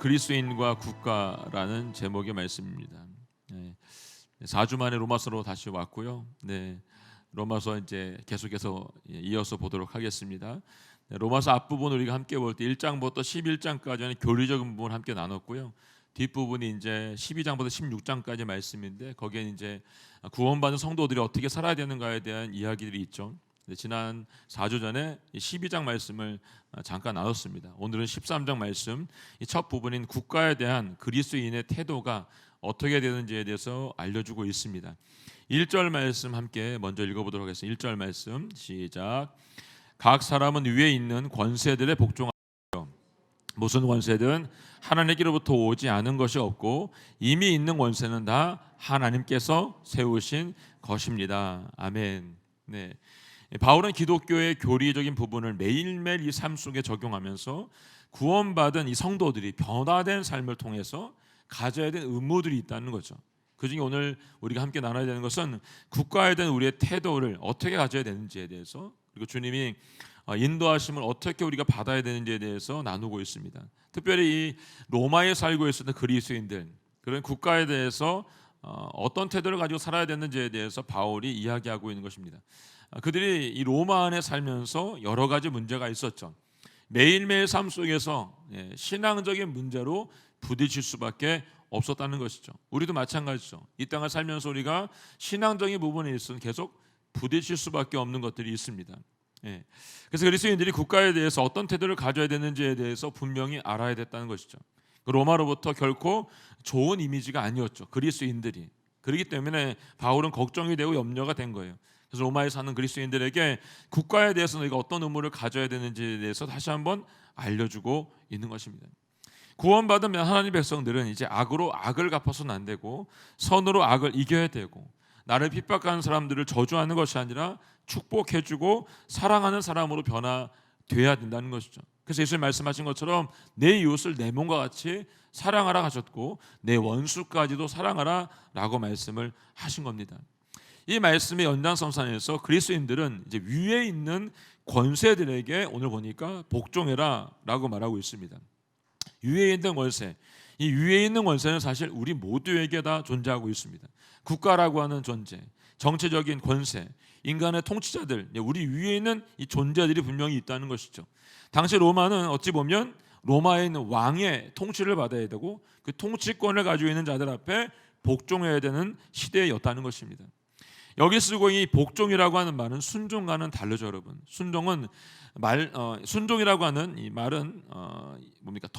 그리스도인과 국가라는 제목의 말씀입니다. 4주 만에 로마서로 다시 왔고요. 로마서 이제 계속해서 이어서 보도록 하겠습니다. 로마서 앞부분 우리가 함께 볼 때 1장부터 11장까지는 교리적인 부분을 함께 나눴고요. 뒷부분이 이제 12장부터 16장까지 말씀인데 거기에 이제 구원받은 성도들이 어떻게 살아야 되는가에 대한 이야기들이 있죠. 지난 4주 전에 12장 말씀을 잠깐 나눴습니다. 오늘은 13장 말씀, 이 첫 부분인 국가에 대한 그리스도인의 태도가 어떻게 되는지에 대해서 알려주고 있습니다. 1절 말씀 함께 먼저 읽어보도록 하겠습니다. 1절 말씀 시작. 각 사람은 위에 있는 권세들에 복종하여 무슨 권세든 하나님께로부터 오지 않은 것이 없고 이미 있는 권세는 다 하나님께서 세우신 것입니다. 아멘. 바울은 기독교의 교리적인 부분을 매일매일 이 삶 속에 적용하면서 구원받은 이 성도들이 변화된 삶을 통해서 가져야 될 의무들이 있다는 거죠. 그중에 오늘 우리가 함께 나눠야 되는 것은 국가에 대한 우리의 태도를 어떻게 가져야 되는지에 대해서, 그리고 주님이 인도하심을 어떻게 우리가 받아야 되는지에 대해서 나누고 있습니다. 특별히 이 로마에 살고 있었던 그리스도인들, 그런 국가에 대해서 어떤 태도를 가지고 살아야 되는지에 대해서 바울이 이야기하고 있는 것입니다. 그들이 이 로마 안에 살면서 여러 가지 문제가 있었죠. 매일매일 삶 속에서 신앙적인 문제로 부딪힐 수밖에 없었다는 것이죠. 우리도 마찬가지죠. 이 땅을 살면서 우리가 신앙적인 부분에 있어서 계속 부딪힐 수밖에 없는 것들이 있습니다. 그래서 그리스도인들이 국가에 대해서 어떤 태도를 가져야 되는지에 대해서 분명히 알아야 됐다는 것이죠. 로마로부터 결코 좋은 이미지가 아니었죠. 그리스도인들이. 그렇기 때문에 바울은 걱정이 되고 염려가 된 거예요. 그래서 로마에 사는 그리스도인들에게 국가에 대해서 너희가 어떤 의무를 가져야 되는지에 대해서 다시 한번 알려주고 있는 것입니다. 구원받은 하나님의 백성들은 이제 악으로 악을 갚아서는 안 되고 선으로 악을 이겨야 되고, 나를 핍박하는 사람들을 저주하는 것이 아니라 축복해주고 사랑하는 사람으로 변화돼야 된다는 것이죠. 그래서 예수님 말씀하신 것처럼 내 이웃을 내 몸과 같이 사랑하라 하셨고 내 원수까지도 사랑하라 라고 말씀을 하신 겁니다. 이 말씀의 연장선상에서 그리스도인들은 이제 위에 있는 권세들에게 오늘 보니까 복종해라 라고 말하고 있습니다. 위에 있는 권세, 이 위에 있는 권세는 사실 우리 모두에게 다 존재하고 있습니다. 국가라고 하는 존재, 정치적인 권세, 인간의 통치자들, 우리 위에 있는 이 존재들이 분명히 있다는 것이죠. 당시 로마는 어찌 보면 로마에 있는 왕의 통치를 받아야 되고 그 통치권을 가지고 있는 자들 앞에 복종해야 되는 시대였다는 것입니다. 여기 쓰고 이 복종이라고 하는 말은 순종과는 다르죠, 여러분. 순종이라고 하는 이 말은 뭡니까?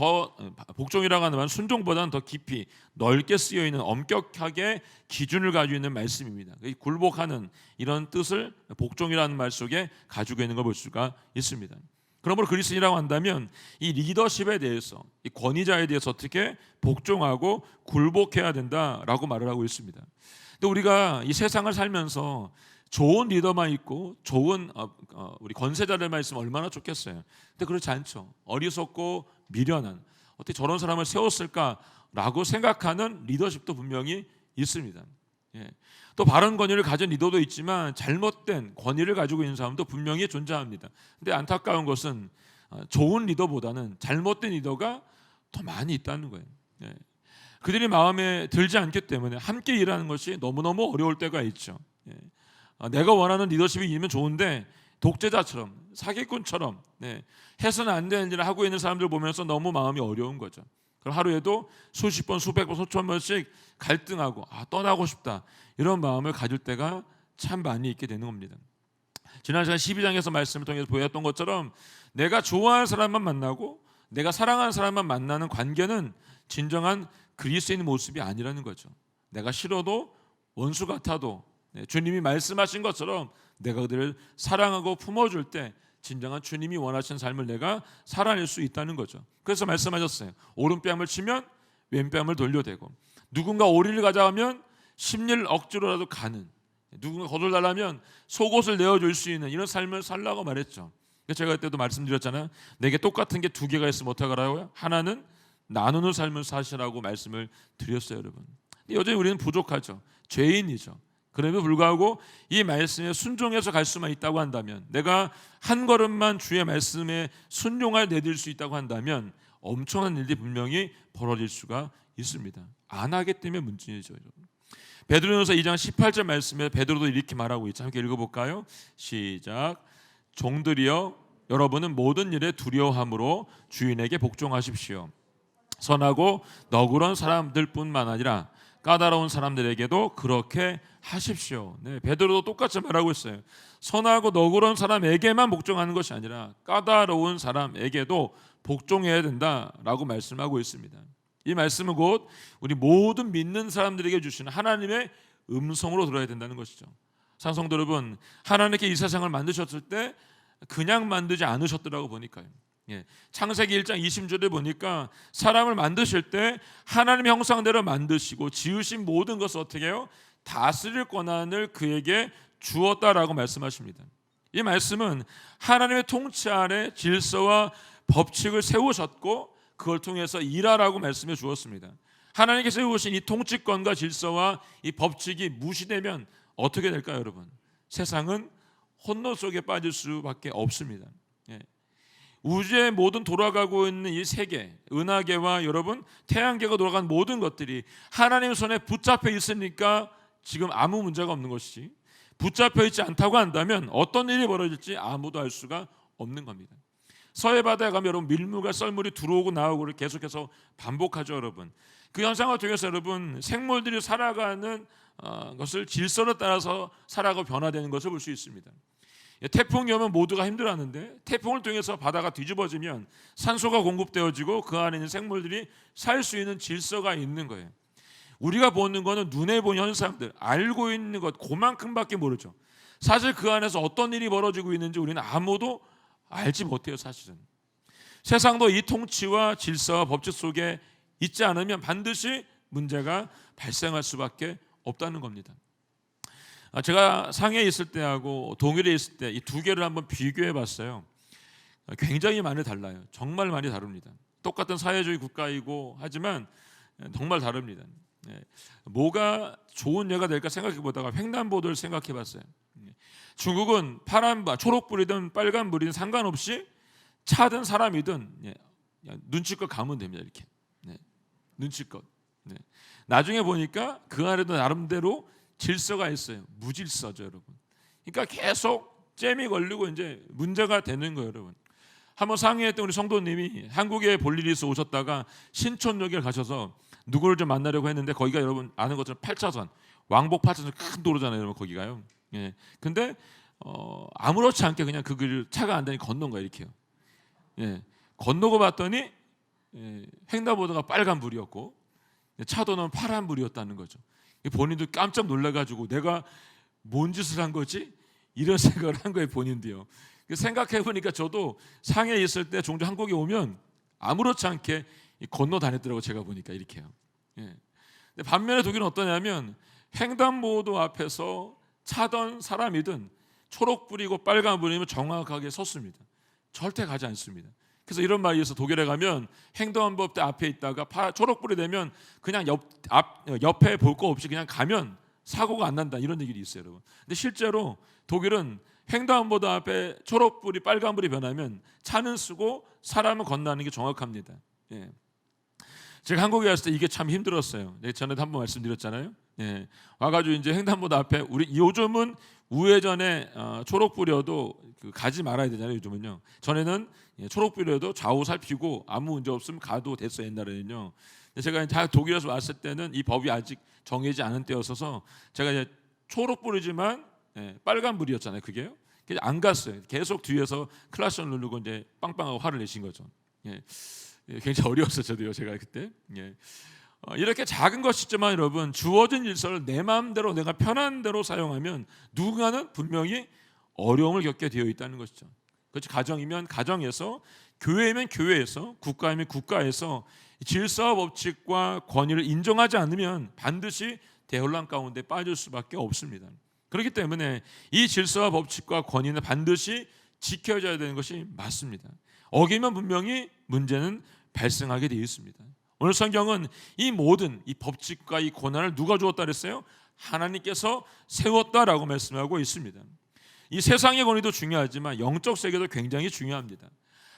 복종이라고 하는 말은 순종보다는 더 깊이 넓게 쓰여 있는 엄격하게 기준을 가지고 있는 말씀입니다. 굴복하는 이런 뜻을 복종이라는 말 속에 가지고 있는 걸 볼 수가 있습니다. 그러므로 그리스도인이라고 한다면 이 리더십에 대해서, 이 권위자에 대해서 어떻게 복종하고 굴복해야 된다라고 말을 하고 있습니다. 근데 우리가 이 세상을 살면서 좋은 리더만 있고 좋은 우리 권세자들만 있으면 얼마나 좋겠어요. 근데 그렇지 않죠. 어리석고 미련한, 어떻게 저런 사람을 세웠을까라고 생각하는 리더십도 분명히 있습니다. 또 바른 권위를 가진 리더도 있지만 잘못된 권위를 가지고 있는 사람도 분명히 존재합니다. 근데 안타까운 것은 좋은 리더보다는 잘못된 리더가 더 많이 있다는 거예요. 그들이 마음에 들지 않기 때문에 함께 일하는 것이 너무너무 어려울 때가 있죠. 내가 원하는 리더십이 이면 좋은데 독재자처럼, 사기꾼처럼 해서는 안 되는 일을 하고 있는 사람들 보면서 너무 마음이 어려운 거죠. 그럼 하루에도 수십 번, 수백 번, 수천 번씩 갈등하고 떠나고 싶다, 이런 마음을 가질 때가 참 많이 있게 되는 겁니다. 지난 시간 12장에서 말씀을 통해서 보였던 것처럼 내가 좋아하는 사람만 만나고 내가 사랑하는 사람만 만나는 관계는 진정한 그리스도인의 모습이 아니라는 거죠. 내가 싫어도 원수 같아도 주님이 말씀하신 것처럼 내가 그들을 사랑하고 품어줄 때 진정한 주님이 원하시는 삶을 내가 살아낼 수 있다는 거죠. 그래서 말씀하셨어요. 오른뺨을 치면 왼뺨을 돌려대고, 누군가 오리를 가져가면 심리를 억지로라도 가는, 누군가 거둘달라면 속옷을 내어줄 수 있는 이런 삶을 살라고 말했죠. 제가 그때도 말씀드렸잖아요. 내게 똑같은 게 두 개가 있으면 어떡하라고요? 하나는 나누는 삶을 사시라고 말씀을 드렸어요, 여러분. 여전히 우리는 부족하죠. 죄인이죠. 그럼에도 불구하고 이 말씀에 순종해서 갈 수만 있다고 한다면, 내가 한 걸음만 주의 말씀에 순종하여 내딜 수 있다고 한다면 엄청난 일들이 분명히 벌어질 수가 있습니다. 안 하기 때문에 문제죠. 베드로전서 2장 18절 말씀에 베드로도 이렇게 말하고 있죠. 함께 읽어볼까요? 시작. 종들이여 여러분은 모든 일에 두려워함으로 주인에게 복종하십시오. 선하고 너그러운 사람들뿐만 아니라 까다로운 사람들에게도 그렇게 하십시오. 네, 베드로도 똑같이 말하고 있어요. 선하고 너그러운 사람에게만 복종하는 것이 아니라 까다로운 사람에게도 복종해야 된다라고 말씀하고 있습니다. 이 말씀은 곧 우리 모든 믿는 사람들에게 주시는 하나님의 음성으로 들어야 된다는 것이죠. 사랑성도 여러분, 하나님께 이 세상을 만드셨을 때 그냥 만들지 않으셨더라고 보니까요. 창세기 1장 20절에 보니까 사람을 만드실 때 하나님의 형상대로 만드시고 지으신 모든 것을 어떻게 해요? 다스릴 권한을 그에게 주었다라고 말씀하십니다. 이 말씀은 하나님의 통치 아래 질서와 법칙을 세우셨고 그걸 통해서 일하라고 말씀해 주었습니다. 하나님께서 세우신 이 통치권과 질서와 이 법칙이 무시되면 어떻게 될까요, 여러분? 세상은 혼돈 속에 빠질 수밖에 없습니다. 우주의 모든 돌아가고 있는 이 세계, 은하계와 여러분 태양계가 돌아가는 모든 것들이 하나님의 손에 붙잡혀 있으니까 지금 아무 문제가 없는 것이지, 붙잡혀 있지 않다고 한다면 어떤 일이 벌어질지 아무도 알 수가 없는 겁니다. 서해 바다에 가면 여러분 밀물과 썰물이 들어오고 나오고를 계속해서 반복하죠, 여러분. 그 현상을 통해서 여러분 생물들이 살아가는 것을 질서를 따라서 살아가고 변화되는 것을 볼 수 있습니다. 태풍이 오면 모두가 힘들어하는데 태풍을 통해서 바다가 뒤집어지면 산소가 공급되어지고 그 안에 있는 생물들이 살 수 있는 질서가 있는 거예요. 우리가 보는 거는 눈에 보이는 현상들, 알고 있는 것 그만큼밖에 모르죠. 사실 그 안에서 어떤 일이 벌어지고 있는지 우리는 아무도 알지 못해요. 사실은 세상도 이 통치와 질서와 법칙 속에 있지 않으면 반드시 문제가 발생할 수밖에 없다는 겁니다. 제가 상해에 있을 때하고 동일에 있을 때 이 두 개를 한번 비교해 봤어요. 굉장히 많이 달라요. 정말 많이 다릅니다. 똑같은 사회주의 국가이고 하지만 정말 다릅니다. 뭐가 좋은 예가 될까 생각해 보다가 횡단보도를 생각해 봤어요. 중국은 초록불이든 빨간불이든 상관없이 차든 사람이든 눈치껏 가면 됩니다. 이렇게 눈치껏. 나중에 보니까 그 안에도 나름대로 질서가 있어요. 무질서죠, 여러분. 그러니까 계속 잼이 걸리고 이제 문제가 되는 거예요, 여러분. 한번 상해에 있던 우리 성도님이 한국에 볼 일이 있어 오셨다가 신촌역에 가셔서 누구를 좀 만나려고 했는데 거기가 여러분 아는 것처럼 8차선 왕복 8차선 큰 도로잖아요, 여러분. 거기가요. 근데 아무렇지 않게 그냥 그 길을 차가 안 다니 건넌 거예요, 이렇게요. 건너고 봤더니 횡단보도가 빨간 불이었고 차도는 파란 불이었다는 거죠. 본인도 깜짝 놀라가지고 내가 뭔 짓을 한 거지? 이런 생각을 한 거예요, 본인도요. 생각해 보니까 저도 상해에 있을 때 종종 한국에 오면 아무렇지 않게 건너 다녔더라고, 제가 보니까 이렇게요. 근데 반면에 독일은 어떠냐면 횡단보도 앞에서 차던 사람이든 초록불이고 빨간불이면 정확하게 섰습니다. 절대 가지 않습니다. 그래서 이런 말이 있어. 독일에 가면 횡단보도 앞에 있다가 초록불이 되면 그냥 옆에 볼 거 없이 그냥 가면 사고가 안 난다, 이런 얘기도 있어요, 여러분. 근데 실제로 독일은 횡단보도 앞에 초록불이 빨간불이 변하면 차는 쓰고 사람은 건너는 게 정확합니다. 제가 한국에 왔을 때 이게 참 힘들었어요. 전에도 한번 말씀드렸잖아요. 와가지고 이제 횡단보도 앞에 요즘은 우회전에 초록불이어도 가지 말아야 되잖아요. 요즘은요. 전에는 초록불이어도 좌우 살피고 아무 문제 없으면 가도 됐어요, 옛날에는요. 제가 이제 독일에서 왔을 때는 이 법이 아직 정해지지 않은 때였어서 제가 이제 초록불이지만 빨간불이었잖아요, 그게요. 그래서 안 갔어요. 계속 뒤에서 클락션 누르고 이제 빵빵하고 화를 내신 거죠. 굉장히 어려웠어요, 저도요, 제가 그때. 이렇게 작은 것이지만 여러분 주어진 질서를 내 마음대로 내가 편한 대로 사용하면 누군가는 분명히 어려움을 겪게 되어 있다는 것이죠. 그렇지, 가정이면 가정에서, 교회이면 교회에서, 국가이면 국가에서 질서와 법칙과 권위를 인정하지 않으면 반드시 대혼란 가운데 빠질 수밖에 없습니다. 그렇기 때문에 이 질서와 법칙과 권위는 반드시 지켜져야 되는 것이 맞습니다. 어기면 분명히 문제는 발생하게 되어 있습니다. 오늘 성경은 이 모든 이 법칙과 이 권한을 누가 주었다 그랬어요? 하나님께서 세웠다라고 말씀하고 있습니다. 이 세상의 권위도 중요하지만 영적 세계도 굉장히 중요합니다.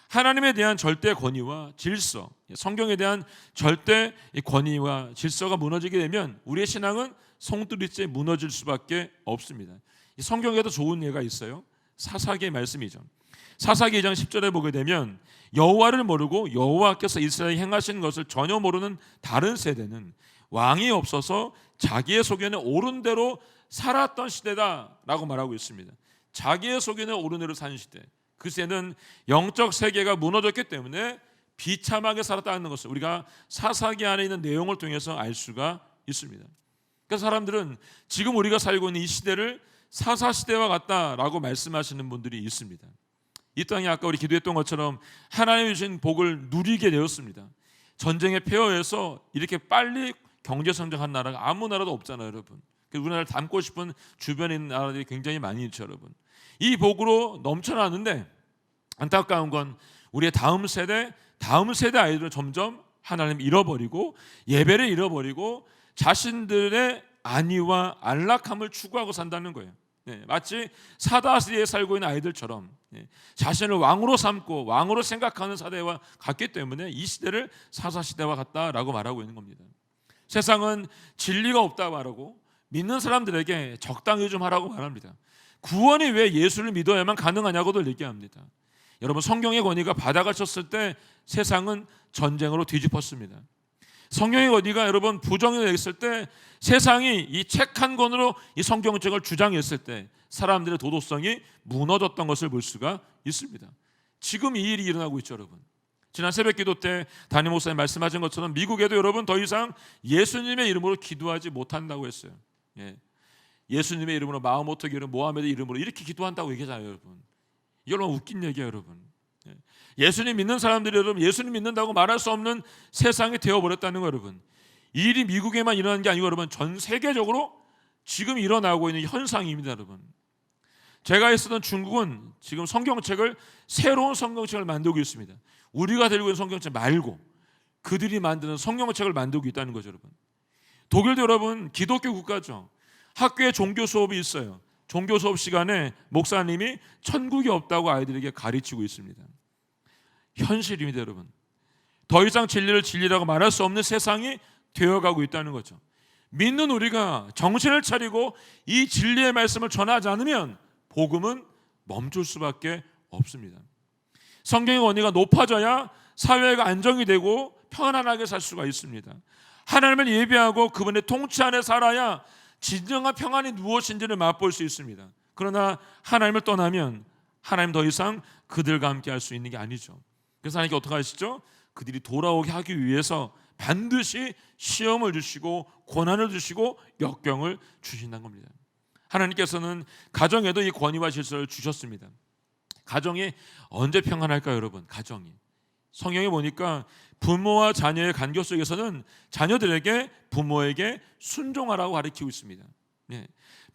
하나님에 대한 절대 권위와 질서, 성경에 대한 절대 권위와 질서가 무너지게 되면 우리의 신앙은 송두리째 무너질 수밖에 없습니다. 성경에도 좋은 예가 있어요. 사사기의 말씀이죠. 사사기 2장 10절에 보게 되면 여호와를 모르고 여호와께서 이스라엘에 행하신 것을 전혀 모르는 다른 세대는 왕이 없어서 자기의 소견에 옳은 대로 살았던 시대다라고 말하고 있습니다. 자기의 소견에 옳은 대로 사는 시대. 그 시대는 영적 세계가 무너졌기 때문에 비참하게 살았다는 것을 우리가 사사기 안에 있는 내용을 통해서 알 수가 있습니다. 그래서 사람들은 지금 우리가 살고 있는 이 시대를 사사시대와 같다라고 말씀하시는 분들이 있습니다. 이 땅에 아까 우리 기도했던 것처럼 하나님이 주신 복을 누리게 되었습니다. 전쟁의 폐허에서 이렇게 빨리 경제 성장한 나라가 아무 나라도 없잖아요, 여러분. 우리나라를 닮고 싶은 주변에 있는 나라들이 굉장히 많이 있죠, 여러분. 이 복으로 넘쳐나는데 안타까운 건 우리의 다음 세대 아이들은 점점 하나님을 잃어버리고 예배를 잃어버리고 자신들의 안위와 안락함을 추구하고 산다는 거예요. 마치 사다시대에 살고 있는 아이들처럼 자신을 왕으로 삼고 왕으로 생각하는 사대와 같기 때문에 이 시대를 사사시대와 같다라고 말하고 있는 겁니다. 세상은 진리가 없다고 말하고 믿는 사람들에게 적당히 좀 하라고 말합니다. 구원이 왜 예수를 믿어야만 가능하냐고도 얘기합니다. 여러분, 성경의 권위가 바닥을 때 세상은 전쟁으로 뒤집었습니다. 성경의 권위가 여러분 부정이 됐을 때 세상이 이 책 한 권으로 이 성경책을 주장했을 때 사람들의 도덕성이 무너졌던 것을 볼 수가 있습니다. 지금 이 일이 일어나고 있죠, 여러분. 지난 새벽 기도 때 담임 목사님 말씀하신 것처럼 미국에도 여러분 더 이상 예수님의 이름으로 기도하지 못한다고 했어요. 예수님의 이름으로 마호메트 이름, 모하메드 이름으로 이렇게 기도한다고 얘기하잖아요, 여러분. 이게 얼마나 웃긴 얘기예요, 여러분. 예수님 믿는 사람들이 여러분 예수님 믿는다고 말할 수 없는 세상이 되어버렸다는 거, 여러분. 이 일이 미국에만 일어나는 게 아니고 여러분 전 세계적으로 지금 일어나고 있는 현상입니다, 여러분. 제가 있었던 중국은 지금 성경책을 새로운 성경책을 만들고 있습니다. 우리가 들고 있는 성경책 말고 그들이 만드는 성경책을 만들고 있다는 거죠, 여러분. 독일도 여러분 기독교 국가죠. 학교에 종교 수업이 있어요. 종교 수업 시간에 목사님이 천국이 없다고 아이들에게 가르치고 있습니다. 현실입니다, 여러분. 더 이상 진리를 진리라고 말할 수 없는 세상이 되어가고 있다는 거죠. 믿는 우리가 정신을 차리고 이 진리의 말씀을 전하지 않으면 복음은 멈출 수밖에 없습니다. 성경의 권위가 높아져야 사회가 안정이 되고 편안하게 살 수가 있습니다. 하나님을 예배하고 그분의 통치 안에 살아야 진정한 평안이 무엇인지를 맛볼 수 있습니다. 그러나 하나님을 떠나면 하나님 더 이상 그들과 함께 할 수 있는 게 아니죠. 그래서 하나님께 어떻게 하시죠? 그들이 돌아오게 하기 위해서 반드시 시험을 주시고 고난을 주시고 역경을 주신다는 겁니다. 하나님께서는 가정에도 이 권위와 질서를 주셨습니다. 가정이 언제 평안할까요, 여러분? 가정이. 성경에 보니까 부모와 자녀의 관계 속에서는 자녀들에게 부모에게 순종하라고 가르치고 있습니다.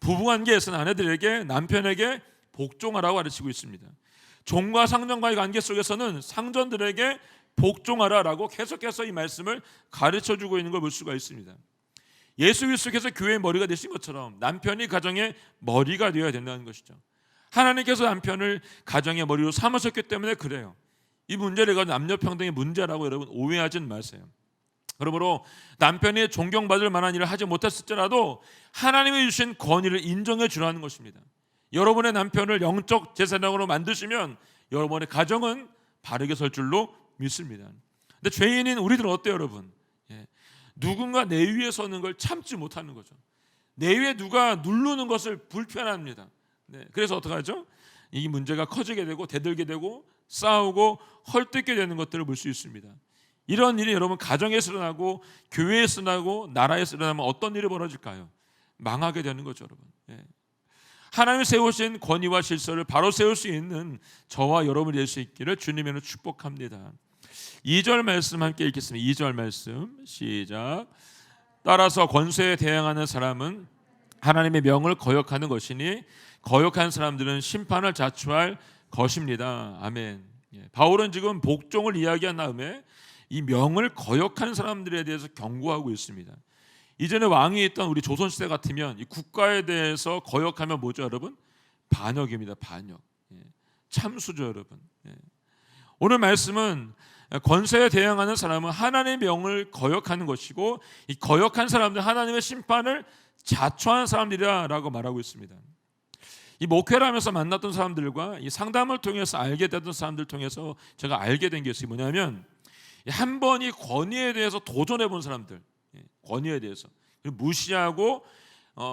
부부관계에서는 아내들에게 남편에게 복종하라고 가르치고 있습니다. 종과 상전과의 관계 속에서는 상전들에게 복종하라라고 계속해서 이 말씀을 가르쳐주고 있는 걸 볼 수가 있습니다. 예수 그리스도께서 교회의 머리가 되신 것처럼 남편이 가정의 머리가 되어야 된다는 것이죠. 하나님께서 남편을 가정의 머리로 삼으셨기 때문에 그래요. 이 문제를 가지고 남녀평등의 문제라고 여러분 오해하지는 마세요. 그러므로 남편이 존경받을 만한 일을 하지 못했을지라도 하나님이 주신 권위를 인정해 주라는 것입니다. 여러분의 남편을 영적 제사장으로 만드시면 여러분의 가정은 바르게 설 줄로 믿습니다. 근데 죄인인 우리들은 어때요, 여러분? 누군가 내 위에 서는 걸 참지 못하는 거죠. 내 위에 누가 누르는 것을 불편합니다. 그래서 어떻게 하죠? 이 문제가 커지게 되고 대들게 되고 싸우고 헐뜯게 되는 것들을 볼 수 있습니다. 이런 일이 여러분 가정에서 일어나고 교회에서 일어나고 나라에서 일어나면 어떤 일이 벌어질까요? 망하게 되는 거죠, 여러분. 하나님이 세우신 권위와 질서를 바로 세울 수 있는 저와 여러분이 될 수 있기를 주님으로 축복합니다. 2절 말씀 함께 읽겠습니다. 2절 말씀 시작. 따라서 권세에 대항하는 사람은 하나님의 명을 거역하는 것이니 거역한 사람들은 심판을 자초할 것입니다. 아멘. 바울은 지금 복종을 이야기한 다음에 이 명을 거역한 사람들에 대해서 경고하고 있습니다. 이전에 왕이 있던 우리 조선시대 같으면 이 국가에 대해서 거역하면 뭐죠, 여러분? 반역입니다. 반역. 참수죠, 여러분. 오늘 말씀은 권세에 대항하는 사람은 하나님의 명을 거역하는 것이고 이 거역한 사람들 하나님의 심판을 자초한 사람들이라고 말하고 있습니다. 이 목회를 하면서 만났던 사람들과 이 상담을 통해서 알게 됐던 사람들 통해서 제가 알게 된 게 있어요. 뭐냐면 한 번 이 권위에 대해서 도전해 본 사람들, 권위에 대해서 무시하고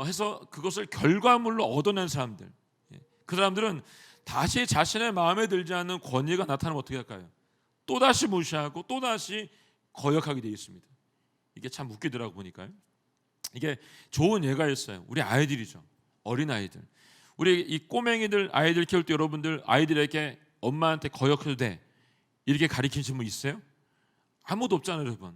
해서 그것을 결과물로 얻어낸 사람들, 그 사람들은 다시 자신의 마음에 들지 않는 권위가 나타나면 어떻게 할까요? 또다시 무시하고 또다시 거역하게 되어 있습니다. 이게 참 웃기더라고 보니까요. 이게 좋은 예가 있어요. 우리 아이들이죠. 어린아이들. 우리 이 꼬맹이들 아이들 키울 때 여러분들 아이들에게 엄마한테 거역해도 돼 이렇게 가르치신 분 있어요? 아무도 없잖아요, 여러분.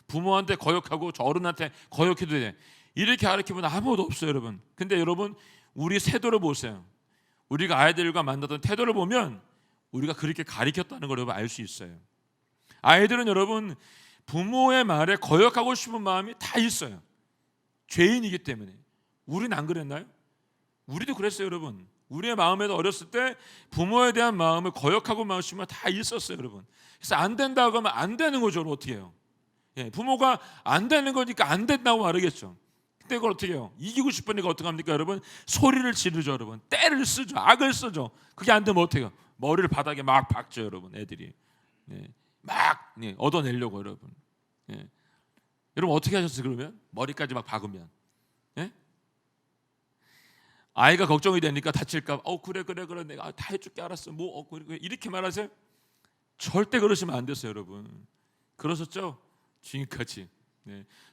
부모한테 거역하고 저 어른한테 거역해도 돼 이렇게 가르치면 아무도 없어요, 여러분. 근데 여러분 우리 태도를 보세요. 우리가 아이들과 만났던 태도를 보면 우리가 그렇게 가르쳤다는 걸 여러분 알 수 있어요. 아이들은 여러분 부모의 말에 거역하고 싶은 마음이 다 있어요. 죄인이기 때문에. 우리는 안 그랬나요? 우리도 그랬어요, 여러분. 우리의 마음에도 어렸을 때 부모에 대한 마음을 거역하고 마시면 다 있었어요, 여러분. 그래서 안 된다고 하면 안 되는 거죠. 어떻게 해요? 부모가 안 되는 거니까 안 된다고 말하겠죠. 근데 그걸 어떻게 해요? 이기고 싶으니까 어떻게 합니까, 여러분? 소리를 지르죠, 여러분. 때를 쓰죠, 악을 쓰죠. 그게 안 되면 어떻게 해요? 머리를 바닥에 막 박죠, 여러분. 애들이 막 얻어내려고, 여러분. 여러분 어떻게 하셨어요? 그러면 머리까지 막 박으면 아이가 걱정이 되니까 다칠까 봐 그래 내가 다 해줄게 알았어 그래. 이렇게 말하세요? 절대 그러시면 안 됐어요, 여러분. 그러셨죠? 지금까지.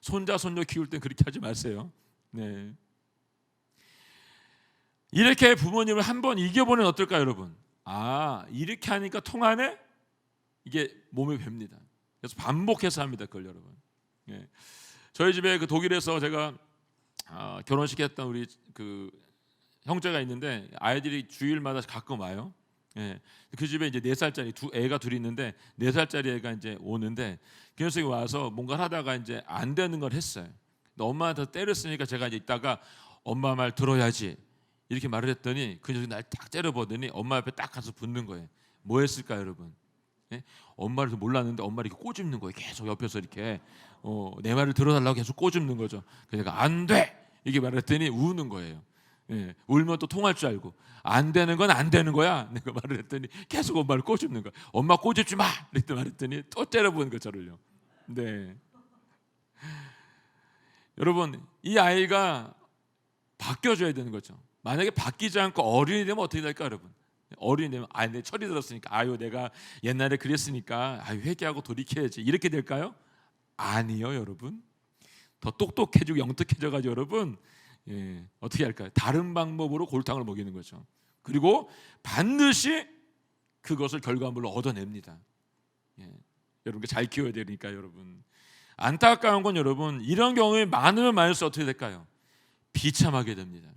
손자 손녀 키울 땐 그렇게 하지 마세요. 이렇게 부모님을 한번 이겨보면 어떨까요, 여러분? 이렇게 하니까 통하네? 이게 몸에 뱄니다. 그래서 반복해서 합니다, 그걸 여러분. 저희 집에 그 독일에서 제가 결혼식 했던 우리 그 형제가 있는데 아이들이 주일마다 가끔 와요. 그 집에 이제 4살짜리 애가 둘이 있는데 4살짜리 애가 이제 오는데 그 녀석이 와서 뭔가 하다가 이제 안 되는 걸 했어요. 근데 엄마한테 때렸으니까 제가 이제 이따가 엄마 말 들어야지 이렇게 말을 했더니 그 녀석이 날 딱 때려보더니 엄마 옆에 딱 가서 붙는 거예요. 뭐 했을까요, 여러분? 엄마를 몰랐는데 엄마를 이렇게 꼬집는 거예요. 계속 옆에서 이렇게 내 말을 들어달라고 계속 꼬집는 거죠. 그래서 내가 안 돼! 이렇게 말했더니 우는 거예요. 울면 또 통할 줄 알고 안 되는 건 안 되는 거야. 내가 말을 했더니 계속 엄마를 꼬집는 거야. 엄마 꼬집지 마! 이렇게 말했더니 또 째려보는 거 저를요. 여러분 이 아이가 바뀌어줘야 되는 거죠. 만약에 바뀌지 않고 어린이 되면 어떻게 될까, 여러분? 어린이 되면 내 철이 들었으니까 내가 옛날에 그랬으니까 회개하고 돌이켜야지 이렇게 될까요? 아니요, 여러분. 더 똑똑해지고 영특해져가지고 여러분 어떻게 할까요? 다른 방법으로 골탕을 먹이는 거죠. 그리고 반드시 그것을 결과물로 얻어냅니다. 여러분께 잘 키워야 되니까 여러분. 안타까운 건 여러분 이런 경우에 많으면 많을수록 어떻게 될까요? 비참하게 됩니다.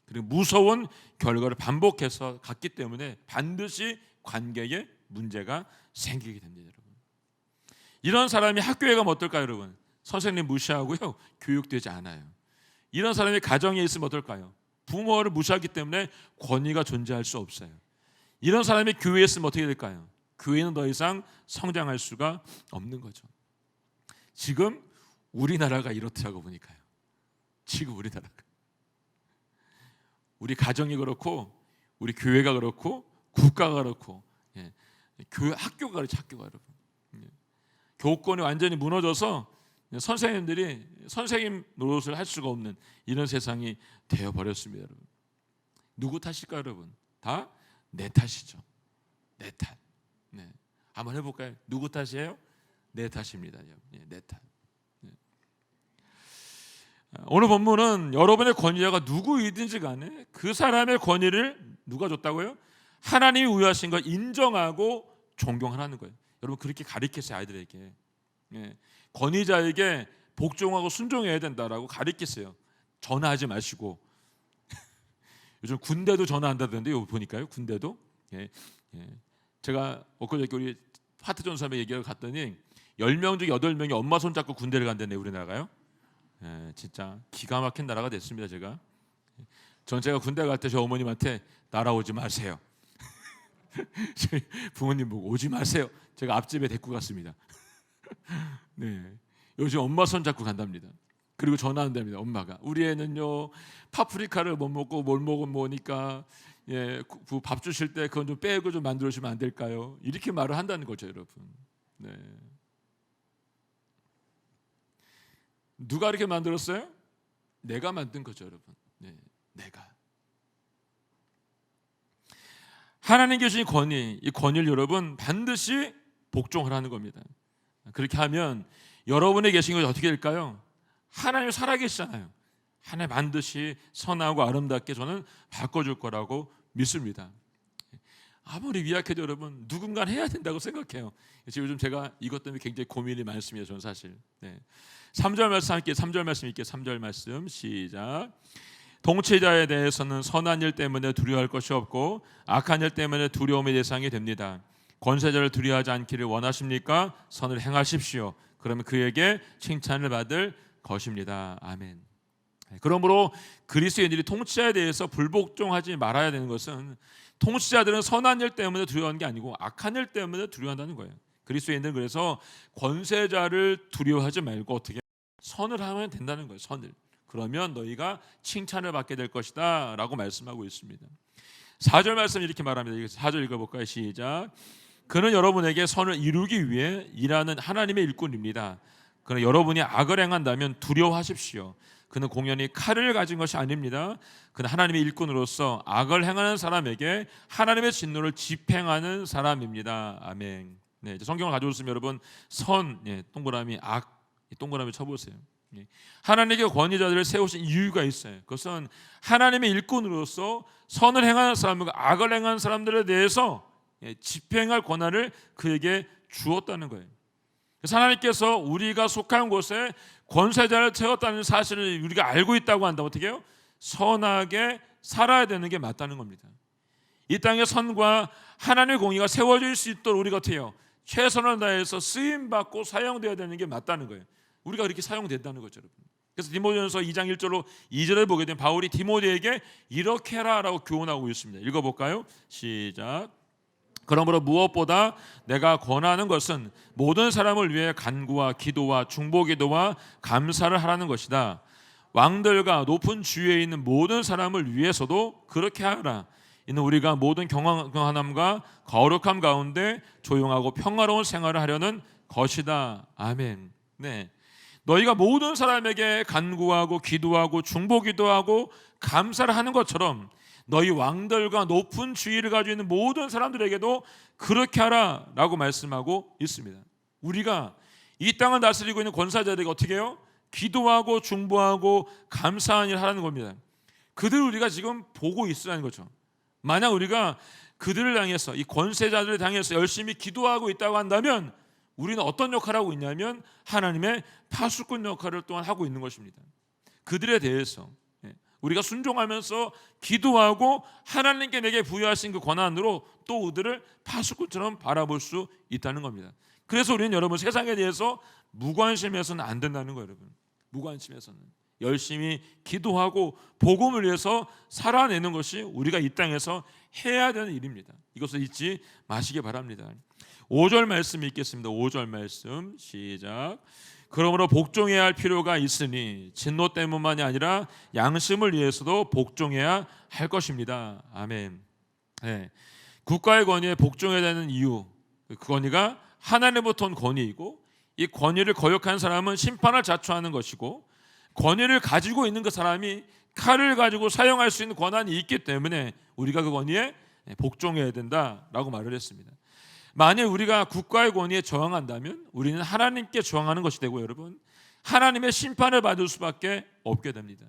그리고 무서운 결과를 반복해서 갔기 때문에 반드시 관계에 문제가 생기게 됩니다, 여러분. 이런 사람이 학교에 가면 어떨까요, 여러분? 선생님 무시하고요, 교육되지 않아요. 이런 사람이 가정에 있으면 어떨까요? 부모를 무시하기 때문에 권위가 존재할 수 없어요. 이런 사람이 교회에 있으면 어떻게 될까요? 교회는 더 이상 성장할 수가 없는 거죠. 지금 우리나라가 이렇다고 보니까요. 지금 우리나라가 우리 가정이 그렇고 우리 교회가 그렇고 국가가 그렇고 교회 학교가 그렇죠. 학교가 여러분. 교권이 완전히 무너져서 선생님들이 선생님 노릇을 할 수가 없는 이런 세상이 되어버렸습니다, 여러분. 누구 탓일까요, 여러분? 다 내 탓이죠. 내 탓. 한번 해볼까요? 누구 탓이에요? 내 탓입니다. 내 탓. 오늘 본문은 여러분의 권위자가 누구이든지 간에 그 사람의 권위를 누가 줬다고요? 하나님이 우유하신 걸 인정하고 존경하라는 거예요. 여러분 그렇게 가르치세요, 아이들에게. 권위자에게 복종하고 순종해야 된다라고 가르치세요. 전화하지 마시고. 요즘 군대도 전화한다던데 여기 보니까요. 군대도. 제가 엊그저께 우리 하트존 사람의 얘기를 갔더니 10명 중 8명이 엄마 손잡고 군대를 간다네, 우리나라가요. 진짜 기가 막힌 나라가 됐습니다. 제가 군대 갈 때 저 어머님한테 날아오지 마세요. 저희 부모님 보고 오지 마세요. 제가 앞집에 데리고 갔습니다. 네, 요즘 엄마 손 잡고 간답니다. 그리고 전화한답니다. 엄마가 우리 애는요 파프리카를 못 먹고 뭘 먹으니까 밥 주실 때 그건 좀 빼고 좀 만들어 주시면 안 될까요? 이렇게 말을 한다는 거죠, 여러분. 네. 누가 이렇게 만들었어요? 내가 만든 거죠, 여러분. 네, 내가. 하나님 계신 권위, 이 권위를 여러분 반드시 복종하라는 겁니다. 그렇게 하면 여러분의 계신 것이 어떻게 될까요? 하나님 살아계시잖아요. 하나님 반드시 선하고 아름답게 저는 바꿔줄 거라고 믿습니다. 아무리 미약해도 여러분 누군가는 해야 된다고 생각해요. 지금 요즘 제가 이것 때문에 굉장히 고민이 많습니다. 저는 사실. 네. 3절 말씀 함께 3절 말씀 있게 3절 말씀 시작. 통치자에 대해서는 선한 일 때문에 두려워할 것이 없고 악한 일 때문에 두려움의 대상이 됩니다. 권세자를 두려워하지 않기를 원하십니까? 선을 행하십시오. 그러면 그에게 칭찬을 받을 것입니다. 아멘. 그러므로 그리스도인들이 통치자에 대해서 불복종하지 말아야 되는 것은 통치자들은 선한 일 때문에 두려워하는 게 아니고 악한 일 때문에 두려워한다는 거예요. 그리스도인들은 그래서 권세자를 두려워하지 말고 어떻게 선을 하면 된다는 거예요. 선을. 그러면 너희가 칭찬을 받게 될 것이다 라고 말씀하고 있습니다. 4절 말씀 이렇게 말합니다. 4절 읽어볼까요? 시작. 그는 여러분에게 선을 이루기 위해 일하는 하나님의 일꾼입니다. 그러나 여러분이 악을 행한다면 두려워하십시오. 그는 공연히 칼을 가진 것이 아닙니다. 그는 하나님의 일꾼으로서 악을 행하는 사람에게 하나님의 진노를 집행하는 사람입니다. 아멘. 네, 성경을 가져오시면 여러분 선, 동그라미, 악, 동그라미 쳐보세요. 하나님께 권위자들을 세우신 이유가 있어요. 그것은 하나님의 일꾼으로서 선을 행하는 사람과 악을 행하는 사람들에 대해서 집행할 권한을 그에게 주었다는 거예요. 그래서 하나님께서 우리가 속한 곳에 권세자를 채웠다는 사실을 우리가 알고 있다고 한다면 어떻게 해요? 선하게 살아야 되는 게 맞다는 겁니다. 이 땅의 선과 하나님의 공의가 세워질 수 있도록 우리가 어떻게 해요? 최선을 다해서 쓰임받고 사용되어야 되는 게 맞다는 거예요. 우리가 그렇게 사용된다는 거죠, 여러분. 그래서 디모데전서 2장 1절로 2절에 보게 되면 바울이 디모데에게 이렇게 해라라고 교훈하고 있습니다. 읽어볼까요? 시작. 그러므로 무엇보다 내가 권하는 것은 모든 사람을 위해 간구와 기도와 중보기도와 감사를 하라는 것이다. 왕들과 높은 주위에 있는 모든 사람을 위해서도 그렇게 하라. 이는 우리가 모든 경건함과 거룩함 가운데 조용하고 평화로운 생활을 하려는 것이다. 아멘. 네. 너희가 모든 사람에게 간구하고 기도하고 중보기도하고 감사를 하는 것처럼 너희 왕들과 높은 주의를 가지고 있는 모든 사람들에게도 그렇게 하라라고 말씀하고 있습니다. 우리가 이 땅을 다스리고 있는 권사자들에게 어떻게 해요? 기도하고 중보하고 감사한 일을 하라는 겁니다. 그들을 우리가 지금 보고 있으라는 거죠. 만약 우리가 그들을 향해서 이 권세자들을 향해서 열심히 기도하고 있다고 한다면 우리는 어떤 역할을 하고 있냐면 하나님의 파수꾼 역할을 또한 하고 있는 것입니다. 그들에 대해서 우리가 순종하면서 기도하고 하나님께 내게 부여하신 그 권한으로 또 그들을 파수꾼처럼 바라볼 수 있다는 겁니다. 그래서 우리는 여러분 세상에 대해서 무관심해서는 안 된다는 거예요. 여러분 무관심해서는 열심히 기도하고 복음을 위해서 살아내는 것이 우리가 이 땅에서 해야 되는 일입니다. 이것을 잊지 마시기 바랍니다. 5절 말씀 읽겠습니다. 5절 말씀 시작. 그러므로 복종해야 할 필요가 있으니 진노 때문만이 아니라 양심을 위해서도 복종해야 할 것입니다. 아멘. 네. 국가의 권위에 복종해야 되는 이유, 그 권위가 하나님부터 온 권위이고 이 권위를 거역한 사람은 심판을 자초하는 것이고 권위를 가지고 있는 그 사람이 칼을 가지고 사용할 수 있는 권한이 있기 때문에 우리가 그 권위에 복종해야 된다라고 말을 했습니다. 만약 우리가 국가의 권위에 저항한다면 우리는 하나님께 저항하는 것이 되고 여러분 하나님의 심판을 받을 수밖에 없게 됩니다.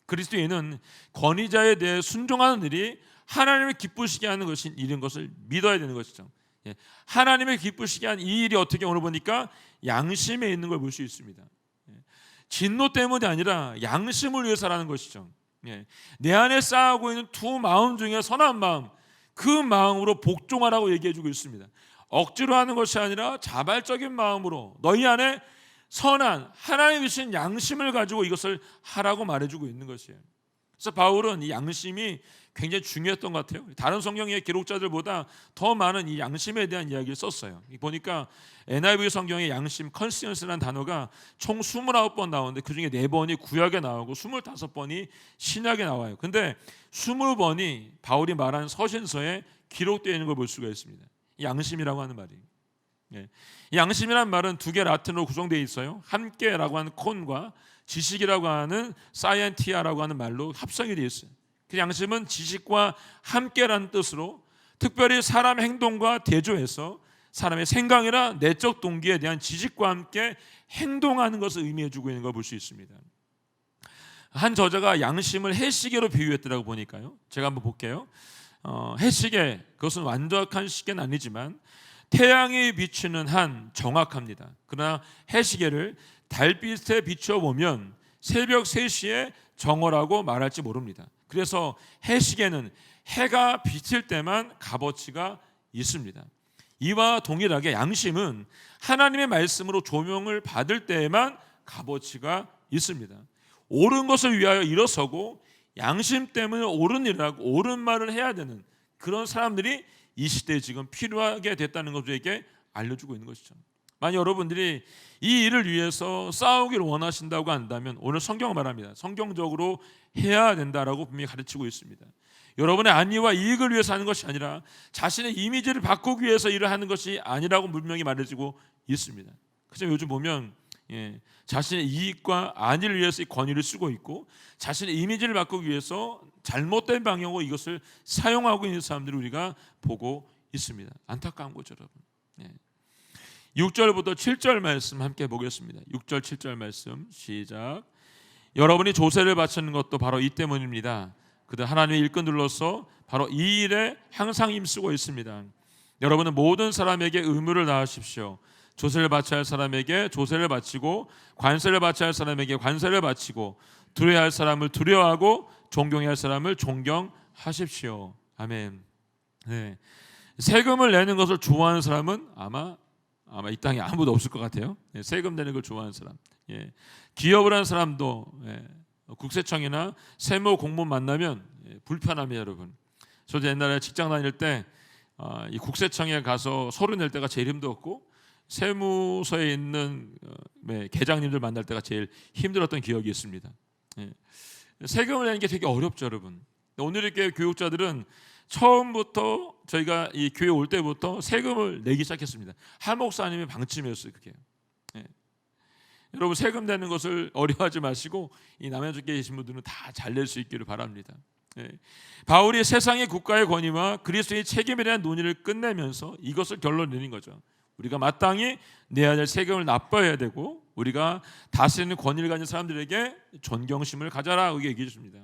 그리스도인은 권위자에 대해 순종하는 일이 하나님을 기쁘시게 하는 것인 일인 것을 믿어야 되는 것이죠. 하나님을 기쁘시게 한 이 일이 어떻게 오늘 보니까 양심에 있는 걸 볼 수 있습니다. 진노 때문이 아니라 양심을 위해서라는 것이죠. 내 안에 쌓아오고 있는 두 마음 중에 선한 마음, 그 마음으로 복종하라고 얘기해주고 있습니다. 억지로 하는 것이 아니라 자발적인 마음으로 너희 안에 선한 하나님이 주신 양심을 가지고 이것을 하라고 말해주고 있는 것이에요. 그래서 바울은 이 양심이 굉장히 중요했던 것 같아요. 다른 성경의 기록자들보다 더 많은 이 양심에 대한 이야기를 썼어요. 보니까 NIV 성경의 양심, 컨시언스라는 단어가 총 29번 나오는데 그중에 4번이 구약에 나오고 25번이 신약에 나와요. 근데 20번이 바울이 말한 서신서에 기록되어 있는 걸 볼 수가 있습니다. 이 양심이라고 하는 말이. 이 양심이라는 말은 두 개 라틴어로 구성되어 있어요. 함께라고 하는 콘과 지식이라고 하는 사이엔티아라고 하는 말로 합성이 되어 있어요. 그 양심은 지식과 함께라는 뜻으로 특별히 사람 행동과 대조해서 사람의 생각이나 내적 동기에 대한 지식과 함께 행동하는 것을 의미해주고 있는 걸 볼 수 있습니다. 한 저자가 양심을 해시계로 비유했더라고 보니까요. 제가 한번 볼게요. 해시계, 그것은 완벽한 시계는 아니지만 태양이 비추는 한 정확합니다. 그러나 해시계를 달빛에 비춰보면 새벽 3시에 정오라고 말할지 모릅니다. 그래서 해시계는 해가 비칠 때만 값어치가 있습니다. 이와 동일하게 양심은 하나님의 말씀으로 조명을 받을 때에만 값어치가 있습니다. 옳은 것을 위하여 일어서고 양심 때문에 옳은 일을 하고 옳은 말을 해야 되는 그런 사람들이 이 시대에 지금 필요하게 됐다는 것을 우리에게 알려주고 있는 것이죠. 만약 여러분들이 이 일을 위해서 싸우기를 원하신다고 한다면 오늘 성경은 말합니다. 성경적으로 해야 된다라고 분명히 가르치고 있습니다. 여러분의 안위와 이익을 위해서 하는 것이 아니라 자신의 이미지를 바꾸기 위해서 일을 하는 것이 아니라고 분명히 말해주고 있습니다. 그래서 요즘 보면 자신의 이익과 안위를 위해서 이 권위를 쓰고 있고 자신의 이미지를 바꾸기 위해서 잘못된 방향으로 이것을 사용하고 있는 사람들을 우리가 보고 있습니다. 안타까운 거죠, 여러분. 6절부터 7절 말씀 함께 보겠습니다. 6절 7절 말씀 시작. 여러분이 조세를 바치는 것도 바로 이 때문입니다. 그들 하나님의 일꾼들로서 바로 이 일에 항상 힘쓰고 있습니다. 여러분은 모든 사람에게 의무를 다하십시오. 조세를 바쳐야 할 사람에게 조세를 바치고 관세를 바쳐야 할 사람에게 관세를 바치고 두려워야 할 사람을 두려워하고 존경해야 할 사람을 존경하십시오. 아멘. 세금을 내는 것을 좋아하는 사람은 아마 이 땅에 아무도 없을 것 같아요. 세금 내는 걸 좋아하는 사람. 기업을 하는 사람도 국세청이나 세무 공무원 만나면 불편합니다, 여러분. 저도 옛날에 직장 다닐 때 이 국세청에 가서 서류 낼 때가 제일 힘들었고 세무서에 있는 계장님들 만날 때가 제일 힘들었던 기억이 있습니다. 세금을 내는 게 되게 어렵죠, 여러분. 오늘 교회 교육자들은 처음부터 저희가 이 교회 올 때부터 세금을 내기 시작했습니다. 한 목사님의 방침이었어요, 그게. 여러분 세금 내는 것을 어려워하지 마시고 이 남해주께 계신 분들은 다 잘 낼 수 있기를 바랍니다. 바울이 세상의 국가의 권위와 그리스도의 책임에 대한 논의를 끝내면서 이것을 결론 내린 거죠. 우리가 마땅히 내야 될 세금을 납부해야 되고 우리가 다스리는 권위를 가진 사람들에게 존경심을 가져라 이렇게 얘기해 줍니다.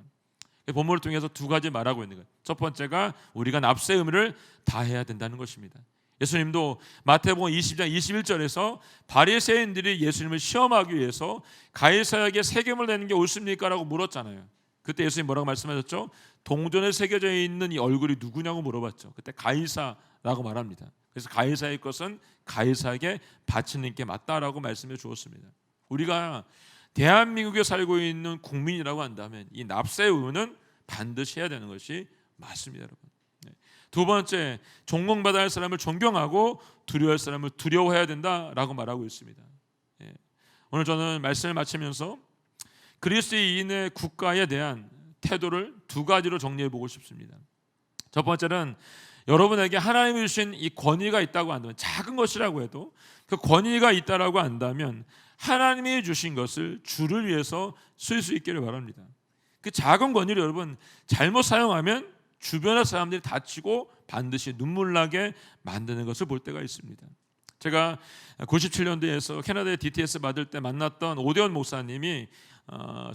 본문을 통해서 두 가지 말하고 있는 거예요. 첫 번째가 우리가 납세 의무를 다해야 된다는 것입니다. 예수님도 마태복음 20장 21절에서 바리새인들이 예수님을 시험하기 위해서 가이사에게 세금을 내는 게 옳습니까? 라고 물었잖아요. 그때 예수님 뭐라고 말씀하셨죠? 동전에 새겨져 있는 이 얼굴이 누구냐고 물어봤죠. 그때 가이사라고 말합니다. 그래서 가이사의 것은 가이사에게 바치는 게 맞다라고 말씀해 주었습니다. 우리가 대한민국에 살고 있는 국민이라고 한다면 이 납세 의무는 반드시 해야 되는 것이 맞습니다, 여러분. 두 번째, 존경받아야 할 사람을 존경하고 두려워할 사람을 두려워해야 된다라고 말하고 있습니다. 오늘 저는 말씀을 마치면서 그리스도인의 국가에 대한 태도를 두 가지로 정리해 보고 싶습니다. 첫 번째는 여러분에게 하나님이 주신 이 권위가 있다고 한다면 작은 것이라고 해도 그 권위가 있다라고 한다면 하나님이 주신 것을 주를 위해서 쓸 수 있기를 바랍니다. 그 작은 권위를 여러분 잘못 사용하면 주변의 사람들이 다치고 반드시 눈물 나게 만드는 것을 볼 때가 있습니다. 제가 97년도에서 캐나다에 DTS 받을 때 만났던 오대원 목사님이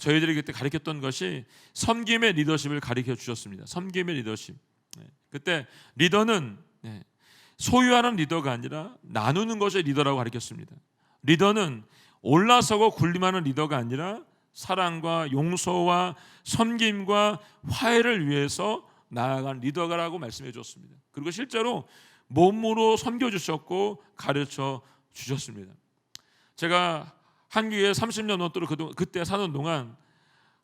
저희들이 그때 가르쳤던 것이 섬김의 리더십을 가르쳐 주셨습니다. 섬김의 리더십. 그때 리더는 소유하는 리더가 아니라 나누는 것이 리더라고 가르쳤습니다. 리더는 올라서고 군림하는 리더가 아니라 사랑과 용서와 섬김과 화해를 위해서 나아간 리더가라고 말씀해 주셨습니다. 그리고 실제로 몸으로 섬겨주셨고 가르쳐 주셨습니다. 제가 한국에 30년 넘도록 그때 사는 동안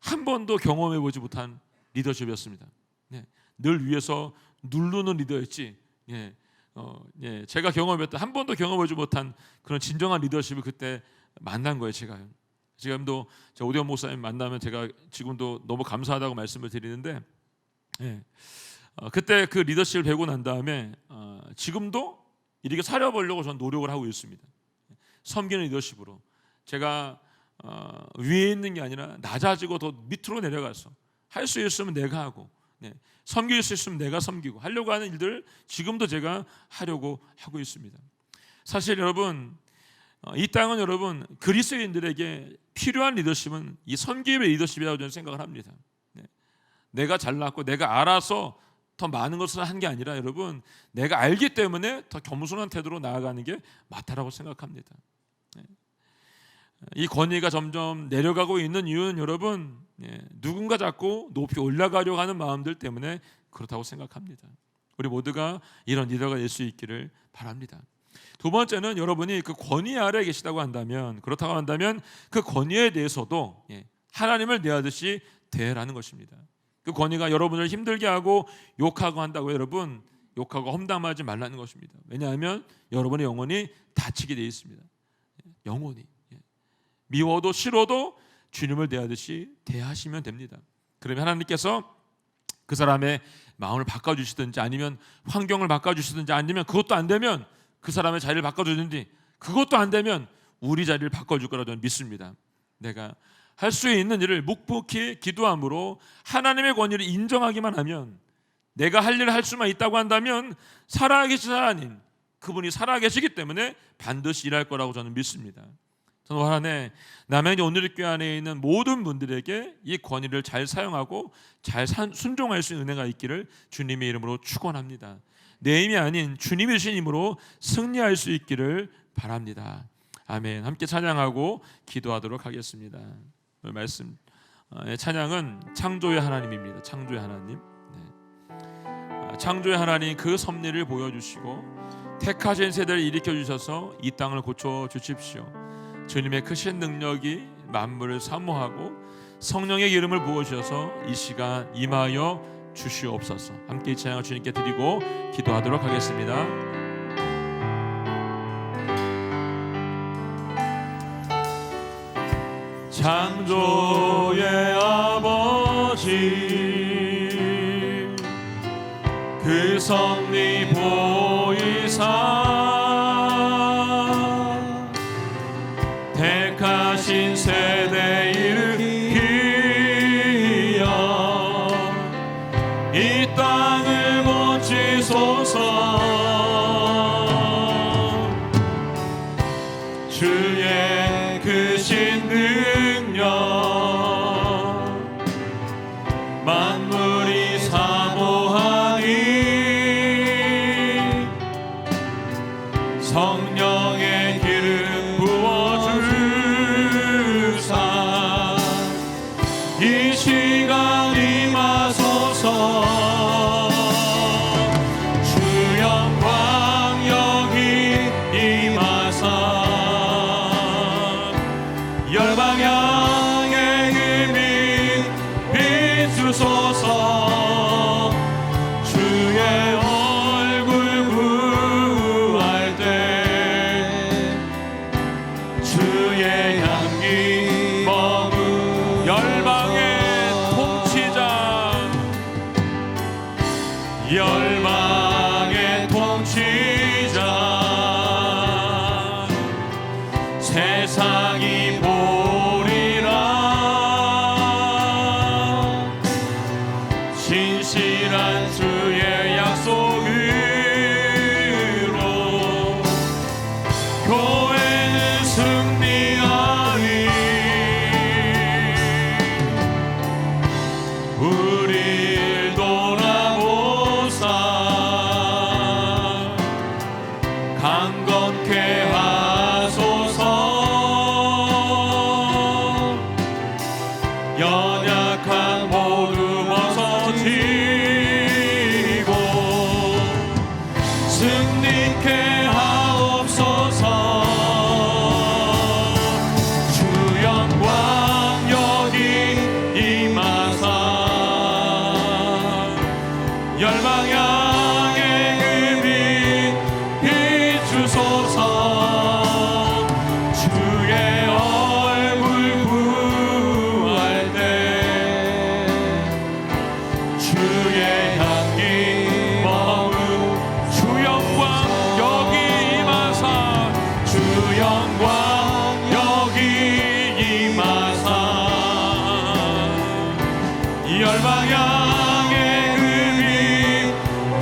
한 번도 경험해 보지 못한 리더십이었습니다. 늘 위에서 누르는 리더였지. 제가 경험했던 한 번도 경험하지 못한 그런 진정한 리더십을 그때 만난 거예요. 지금도 오대원 목사님 만나면 제가 지금도 너무 감사하다고 말씀을 드리는데, 그때 그 리더십을 배우고 난 다음에 지금도 이렇게 살려보려고 저는 노력을 하고 있습니다. 섬기는 리더십으로 제가 위에 있는 게 아니라 낮아지고 더 밑으로 내려가서 할 수 있으면 내가 하고, 섬길 수 있으면 내가 섬기고 하려고 하는 일들 지금도 제가 하려고 하고 있습니다. 사실 여러분, 이 땅은 여러분 그리스도인들에게 필요한 리더십은 이 섬김의 리더십이라고 저는 생각을 합니다. 내가 잘났고 내가 알아서 더 많은 것을 한 게 아니라 여러분, 내가 알기 때문에 더 겸손한 태도로 나아가는 게 맞다라고 생각합니다. 이 권위가 점점 내려가고 있는 이유는 여러분, 누군가 자꾸 높이 올라가려고 하는 마음들 때문에 그렇다고 생각합니다. 우리 모두가 이런 리더가 될 수 있기를 바랍니다. 두 번째는 여러분이 그 권위 아래에 계시다고 한다면, 그렇다고 한다면 그 권위에 대해서도 하나님을 대하듯이 대라는 것입니다. 그 권위가 여러분을 힘들게 하고 욕하고 한다고 여러분 욕하고 험담하지 말라는 것입니다. 왜냐하면 여러분의 영혼이 다치게 되어 있습니다. 영혼이 미워도 싫어도 주님을 대하듯이 대하시면 됩니다. 그러면 하나님께서 그 사람의 마음을 바꿔주시든지 아니면 환경을 바꿔주시든지 아니면 그것도 안 되면 그 사람의 자리를 바꿔주든지 그것도 안 되면 우리 자리를 바꿔줄 거라 저는 믿습니다. 내가 할 수 있는 일을 묵묵히 기도함으로 하나님의 권위를 인정하기만 하면, 내가 할 일을 할 수만 있다고 한다면 살아계신 하나님, 그분이 살아계시기 때문에 반드시 일할 거라고 저는 믿습니다. 저는 올 한 해 남양주 오늘교회 안에 있는 모든 분들에게 이 권위를 잘 사용하고 잘 순종할 수 있는 은혜가 있기를 주님의 이름으로 축원합니다. 내 힘이 아닌 주님이 주신 힘으로 승리할 수 있기를 바랍니다. 아멘. 함께 찬양하고 기도하도록 하겠습니다. 오늘 말씀 찬양은 창조의 하나님입니다. 창조의 하나님. 창조의 하나님 그 섭리를 보여주시고 택하신 세대를 일으켜 주셔서 이 땅을 고쳐 주십시오. 주님의 크신 능력이 만물을 사모하고 성령의 기름을 부어주셔서 이 시간 임하여 주시옵소서. 함께 이 찬양을 주님께 드리고 기도하도록 하겠습니다. 창조의 아버지 그 섭리 보이사 택하신 세대 일으키어 이 땅을 고치소서. 주의 크신 능력 만물이 사모하니 성령의 기름 부어주사 이 시간 임하소서. 주 영광 여기 임하사 열방향의 힘이 비추소서. 주의 얼굴 구할 때 주의 향기 머무 열방의 통치자 열방의 통치자 세상이 보리라. 진실한 주의 약속으로 교회는 승리하리. 우릴 돌아보사 강건케 하소서. 연약한 모두 벗어지고 승리케 하옵소서. 주 영광 여기 열방향에 그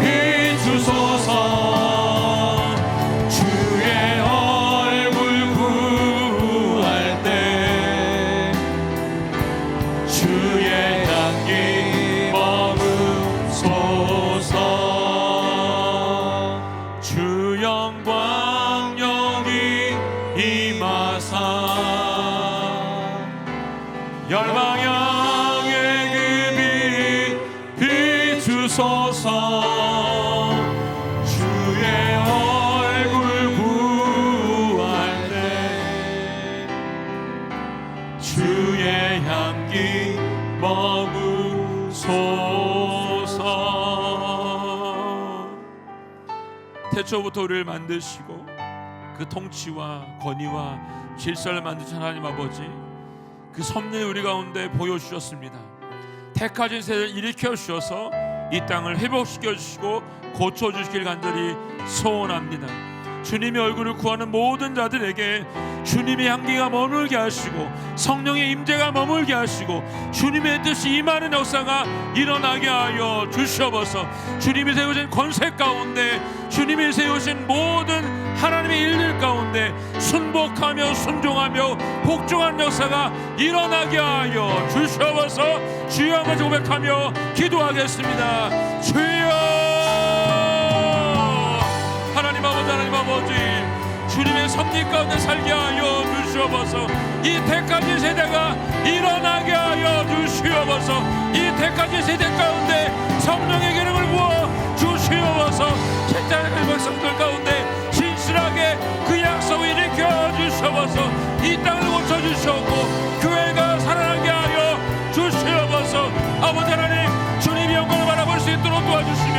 빛 비추소서. 주의 얼굴 구할 때 주의 향기 머무소서. 주 영광 여기 임하사 열방향에 그 빛 비추소서. 주의 얼굴 구할 때 주의 향기 머무소서. 태초부터 우리를 만드시고 그 통치와 권위와 질서를 만드신 하나님 아버지, 그 섭리를 우리 가운데 보여주셨습니다. 택하신 세대를 일으켜 주셔서 이 땅을 회복시켜 주시고 고쳐주시길 간절히 소원합니다. 주님의 얼굴을 구하는 모든 자들에게 주님의 향기가 머물게 하시고 성령의 임재가 머물게 하시고 주님의 뜻이 임하는 역사가 일어나게 하여 주시옵소서. 주님이 세우신 권세 가운데, 주님이 세우신 모든 하나님의 일들 가운데 순복하며 순종하며 복종한 역사가 일어나게 하여 주시옵소서. 주여 한번 고백하며 기도하겠습니다. 주여, 하나님 아버지, 하나님 아버지, 주님의 섭리 가운데 살게 하여 주시옵소서. 이 택하신 세대가 일어나게 하여 주시옵소서. 이 택하신 세대 가운데 성령의 기름을 부어 주시옵소서. 책자의 백성들 가운데 신실하게 그 약속을 일으켜 주시옵소서. 이 땅을 고쳐주시옵고 교회가 살아나게 하여 주시옵소서. 아버지 하나님, 주님의 영광을 바라볼 수 있도록 도와주시며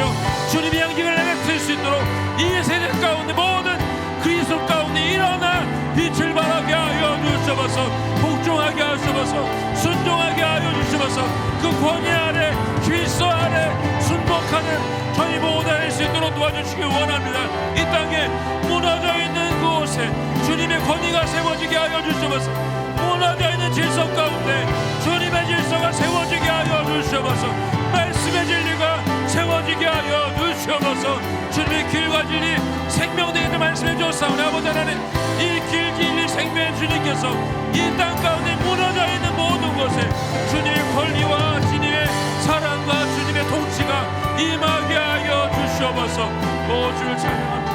주님의 향기를 내뱉을 수 있도록 이 세대 가운데 모든 그리스도 가운데 일어나 빛을 발하게 하여 주시옵소서. 복종하게 하시옵소서. 순종하게 하여 주시옵소서. 그 권위 아래, 질서 아래 순복하는 저희 모두 할 수 있도록 도와주시길 원합니다. 이 땅에 무너져 있는 그곳에 주님의 권위가 세워지게 하여 주시옵소서. 무너져 있는 질서 가운데 주님의 질서가 세워지게 하여 주시옵소서. 말씀의 진리가 세워지게 하여 주시옵소서. 주님의 길과 진리 생명되게 말씀해 주옵사오니 아버지 하나님, 이 길, 진리, 생명의 주님께서 이 땅 가운데 무너져 있는 모든 곳에 주님의 권리와 주님의 사랑과 주님의 통치가 임하게 하여 주시옵소서. 오, 주를 찬양합니다.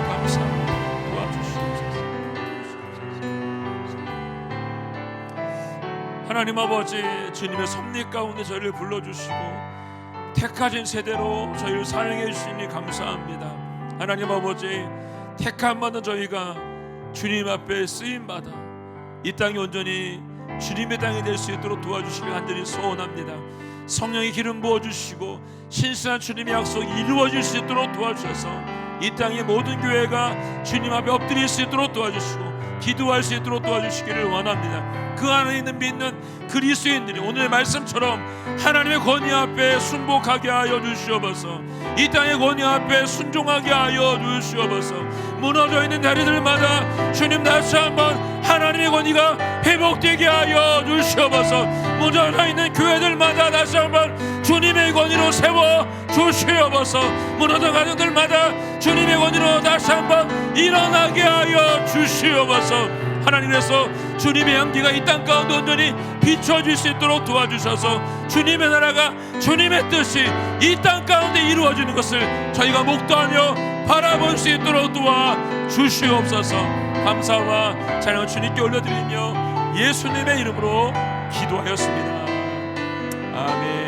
감사합니다. 도와주시옵소서. 하나님 아버지, 주님의 섭리 가운데 저희를 불러주시고 택하신 세대로 저희를 사용해 주시니 감사합니다. 하나님 아버지, 택함 받은 저희가 주님 앞에 쓰임받아 이 땅이 온전히 주님의 땅이 될 수 있도록 도와주시길 간절히 소원합니다. 성령의 기름 부어주시고 신실한 주님의 약속이 이루어질 수 있도록 도와주셔서 이 땅의 모든 교회가 주님 앞에 엎드릴 수 있도록 도와주시고 기도할 수 있도록 도와주시기를 원합니다. 그 안에 있는 믿는 그리스도인들이 오늘의 말씀처럼 하나님의 권위 앞에 순복하게 하여 주시옵소서. 이 땅의 권위 앞에 순종하게 하여 주시옵소서. 무너져 있는 자리들마다 주님 다시 한번 하나님의 권위가 회복되게 하여 주시옵소서. 무너져 있는 교회들마다 다시 한번 주님의 권위로 세워 주시옵소서. 무너져 가정들마다 주님의 권위로 다시 한번 일어나게 하여 주시옵소서. 하나님께서 주님의 향기가 이 땅 가운데 온전히 비춰질 수 있도록 도와주셔서 주님의 나라가, 주님의 뜻이 이 땅 가운데 이루어지는 것을 저희가 목도하며 바라볼 수 있도록 도와주시옵소서. 감사와 찬양 주님께 올려드리며 예수님의 이름으로 기도하였습니다. 아멘.